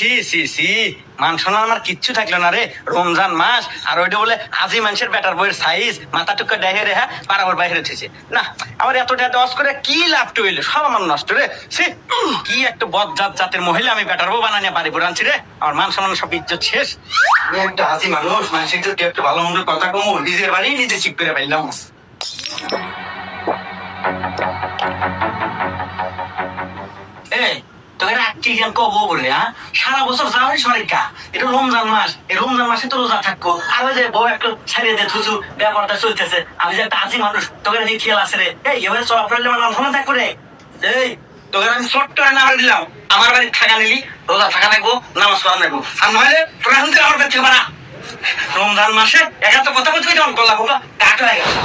C C C মান সম্মান আমার কিচ্ছু থাকলো না রে। রমজান মাস আর ওইটা বলে আজি মানুষের বেটার বইয়ের সাইজ মাথা টুকা দেখে রে, হ্যাঁ বারাবার বাইরে থেছে না। আমার এতটা দশ করে কি লাভ হইলো, সব আমার নষ্ট রে। সে কি একটা বদজাত জাতের মহিলা আমি বেটার বউ বানানিয়া বাড়ি পড়ে আনছি রে। আমার মান সম্মান সব ইজ্জত শেষ। আমি একটা হাসি মানুষ, মানুষের যদি একটু ভালো মন্দ কথা কমু, নিজের বাড়ি নিজে ঠিক করে পাইলাম। এই তোকে রাত্রি কেন কব বলে, হ্যাঁ সারা বছর যাওয়াই সরিকা, এটা রমজান মাস, এই রমজান মাসে তো রোজা থাকবো। আর ওই যে বউ একটু ছাড়িয়ে দে থুসু ব্যাপারটা চলতেছে, আমি যে একটা আজি মানুষ, তোকে নিয়ে খেয়াল আছে রে। এই এবারে চলা ফেললে আমার নাম সময় থাকবো রে। এই তোকে আমি ছোট্ট না দিলাম, আমার বাড়ি থাকা নিলি, রোজা থাকা লাগবো, নামাজ পড়া লাগবো, আর নইলে তোরা এখন থেকে আমার কাছে বাড়া। রমজান মাসে একা তো কথা বলতে গেলাম, গলা বোকা কাট হয়ে গেছে।